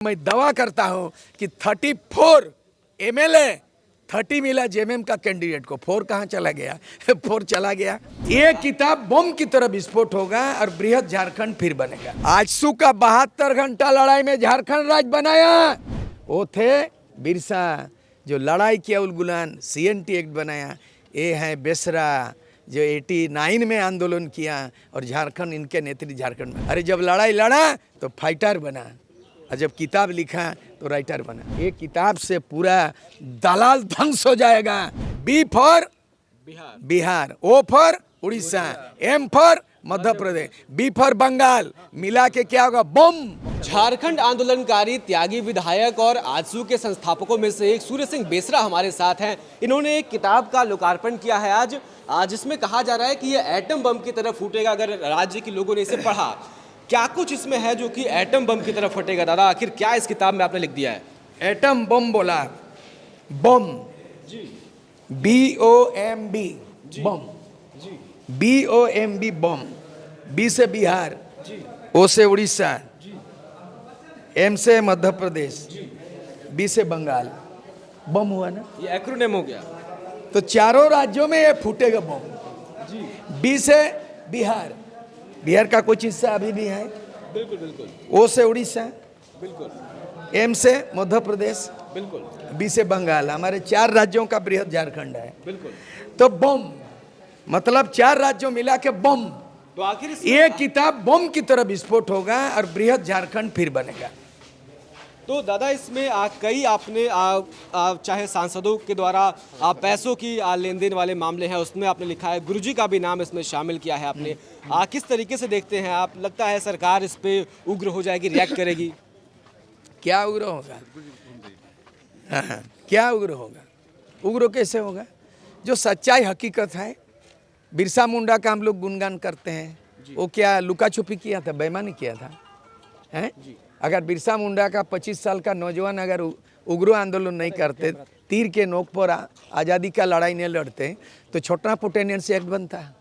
मैं दावा करता हूं कि 34 एमएलए 30 मिला जेएमएम का कैंडिडेट को। 4 कहां चला गया? 4 चला गया। ये किताब बम की तरह विस्फोट होगा और बृहद झारखंड फिर बनेगा। आजसू का 72 घंटा लड़ाई में झारखंड राज्य बनाया। वो थे बिरसा जो लड़ाई किया, उलगुलान सीएनटी एक्ट बनाया। ये है बेसरा जो 89 में आंदोलन किया और झारखंड इनके नेतृत्व झारखंड में। अरे जब लड़ाई लड़ा तो फाइटर बना और जब किताब लिखा तो राइटर बना। ये किताब से पूरा दलाल ध्वंस हो जाएगा। B for Bihar, O for Orissa, M for Madhya Pradesh, B for Bengal, मिला के क्या होगा? बम। झारखंड आंदोलनकारी त्यागी विधायक और आजसू के संस्थापकों में से एक सूर्य सिंह बेसरा हमारे साथ हैं। इन्होंने एक किताब का लोकार्पण किया है आज जिसमें कहा जा रहा है कि ये एटम बम की तरह फूटेगा अगर राज्य के लोगों ने इसे पढ़ा। क्या कुछ इसमें है जो कि एटम बम की तरह फटेगा? दादा, आखिर क्या इस किताब में आपने लिख दिया है? एटम बम बोला, बम, BOMB, बम, BOMB बम। बी से बिहार, ओ से उड़ीसा, एम से मध्य प्रदेश, बी से बंगाल। बम हुआ ना? ये एक्रोनिम हो गया। तो चारों राज्यों में ये फूटेगा बम। बी से बिहार, बिहार का कुछ हिस्सा अभी भी है। बिल्कुल बिल्कुल। ओ से उड़ीसा, बिल्कुल। एम से मध्य प्रदेश, बिल्कुल। बी से बंगाल। हमारे 4 राज्यों का बृहद झारखंड है। बिल्कुल। तो बम मतलब 4 राज्यों मिला के बम। तो आखिर ये किताब बम की तरह विस्फोट होगा और बृहद झारखंड फिर बनेगा। तो दादा, इसमें कई आपने चाहे सांसदों के द्वारा पैसों की लेन देन वाले मामले हैं, उसमें आपने लिखा है। गुरुजी का भी नाम इसमें शामिल किया है आपने। किस तरीके से देखते हैं आप? लगता है सरकार इस पे उग्र हो जाएगी, रिएक्ट करेगी? क्या उग्र होगा? हाँ, क्या उग्र होगा? उग्र कैसे होगा? जो सच्चाई हकीकत है। बिरसा मुंडा का हम लोग गुणगान करते हैं। वो क्या लुका छुपी किया था? बेईमानी किया था? हैं? अगर बिरसा मुंडा का 25 साल का नौजवान अगर उग्र आंदोलन नहीं करते, तीर के नोक पर आज़ादी का लड़ाई नहीं लड़ते, तो छोटा पोटेनियंस एक्ट बनता।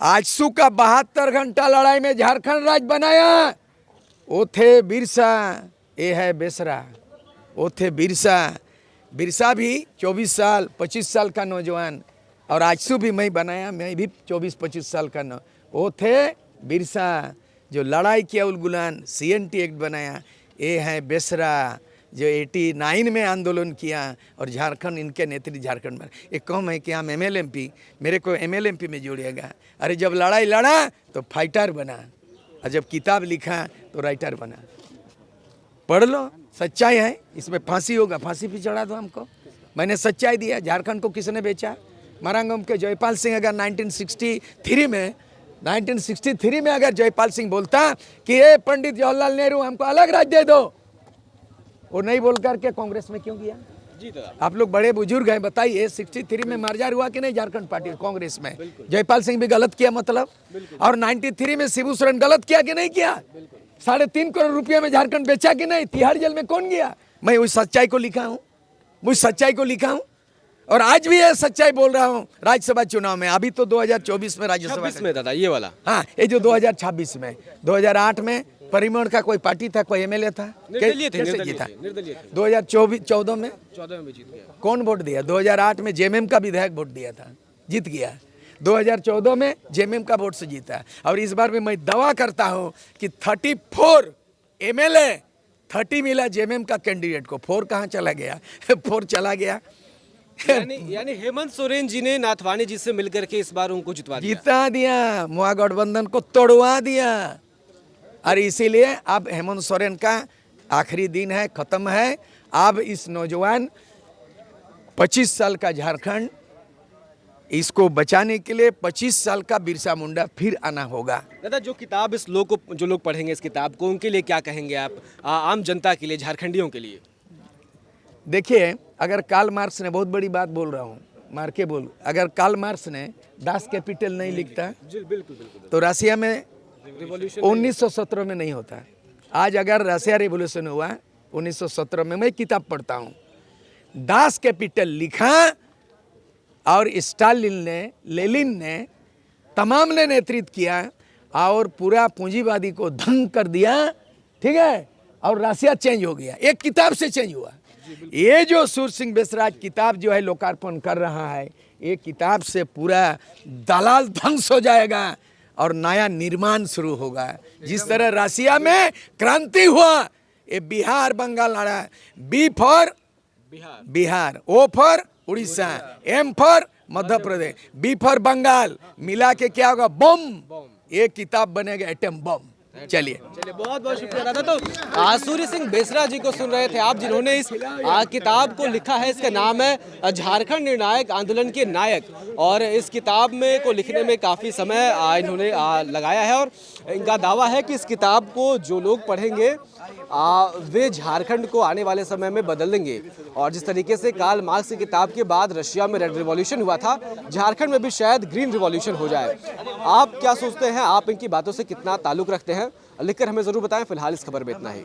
आजसू का 72 घंटा लड़ाई में झारखंड राज्य बनाया। वो थे बिरसा, ये है बेसरा। वो थे बिरसा। बिरसा भी 24 साल 25 साल का नौजवान, और आजसू भी मैं बनाया, मैं भी 24-25 साल का वो थे बिरसा जो लड़ाई किया, उलगुलान सीएनटी एक्ट बनाया। ये है बेसरा जो 89 में आंदोलन किया और झारखंड इनके नेतृत्व झारखंड में। एक कम है कि हम MLMP, मेरे को MLMP में जोड़िएगा। अरे जब लड़ाई लड़ा तो फाइटर बना और जब किताब लिखा तो राइटर बना। पढ़ लो, सच्चाई है। इसमें फांसी होगा, फांसी पे चढ़ा दो हमको। मैंने सच्चाई दिया। झारखंड को किसने बेचा? मरांगम के जयपाल सिंह अगर 1963 में अगर जयपाल सिंह बोलता कि ये पंडित जवाहरलाल नेहरू हमको अलग राज्य दे दो, वो नहीं बोल करके कांग्रेस में क्यों गया? जी दादा, आप लोग बड़े बुजुर्ग हैं, बताइए 63 में मार्जार हुआ कि नहीं झारखंड पार्टी कांग्रेस में? जयपाल सिंह भी गलत किया मतलब। और 93 में शिबू सोरेन गलत किया कि नहीं किया? 3.5 करोड़ रुपये में झारखंड बेचा कि नहीं? तिहाड़ जेल में कौन गया? मैं उस सच्चाई को लिखा हूँ, और आज भी ये सच्चाई बोल रहा हूँ। राज्यसभा चुनाव में, अभी तो 2024 में राज्यसभा में दादा, ये वाला। हाँ, ये जो 2026 में, 2008 में परिमल का कोई पार्टी था, कोई MLA था, कैसे जीता? 2014 में जीत गया। कौन वोट दिया? 2008 में जेएमएम का विधायक वोट दिया था, जीत गया। 2014 में जेएमएम का वोट से जीता। और इस बार भी मैं दावा करता हूँ कि 34 MLA 30 मिला जेएमएम का कैंडिडेट को। 4 कहाँ चला गया? 4 चला गया। यानी हेमंत सोरेन जी ने नाथवानी जी से मिलकर के इस बार उनको जिता दिया, महागठबंधन को तोड़वा दिया। और इसीलिए अब हेमंत सोरेन का आखिरी दिन है, खत्म है। अब इस नौजवान 25 साल का झारखंड, इसको बचाने के लिए 25 साल का बिरसा मुंडा फिर आना होगा। दादा, जो किताब इस लोग को, जो लोग पढ़ेंगे इस किताब को, उनके लिए क्या कहेंगे आप? आम जनता के लिए, झारखंडियों के लिए? देखिए, अगर कार्ल मार्क्स ने, बहुत बड़ी बात बोल रहा हूँ, मार के बोल, अगर कार्ल मार्क्स ने दास कैपिटल नहीं लिखता तो रसिया में 1917 में नहीं होता। आज अगर रसिया रिवॉल्यूशन हुआ 1917 में, मैं किताब पढ़ता हूँ, दास कैपिटल लिखा और स्टालिन ने, लेनिन ने, तमाम ने नेतृत्व किया और पूरा पूंजीवादी को धंग कर दिया। ठीक है, और रसिया चेंज हो गया, एक किताब से चेंज हुआ। ये जो सूर्य सिंह बेसरा किताब जो है लोकार्पण कर रहा है, ये किताब से पूरा दलाल ध्वंस हो जाएगा और नया निर्माण शुरू होगा। जिस तरह रसिया में क्रांति हुआ, ये बिहार बंगाल लड़ा, B for Bihar, O for Orissa, M for Madhya Pradesh, B for Bengal, मिला के क्या होगा, बम। ये किताब बनेगा एटम बम। चलिए बहुत बहुत शुक्रिया दादा। तो सूर्य सिंह बेसरा जी को सुन रहे थे आप, जिन्होंने इस किताब को लिखा है। इसका नाम है झारखंड निर्णायक आंदोलन के नायक, और इस किताब में को लिखने में काफ़ी समय इन्होंने लगाया है। और इनका दावा है कि इस किताब को जो लोग पढ़ेंगे वे झारखंड को आने वाले समय में बदल देंगे। और जिस तरीके से कार्ल मार्क्स की किताब के बाद रशिया में रेड रिवॉल्यूशन हुआ था, झारखंड में भी शायद ग्रीन रिवॉल्यूशन हो जाए। आप क्या सोचते हैं? आप इनकी बातों से कितना ताल्लुक रखते हैं? लिखकर हमें ज़रूर बताएं। फिलहाल इस खबर में इतना ही।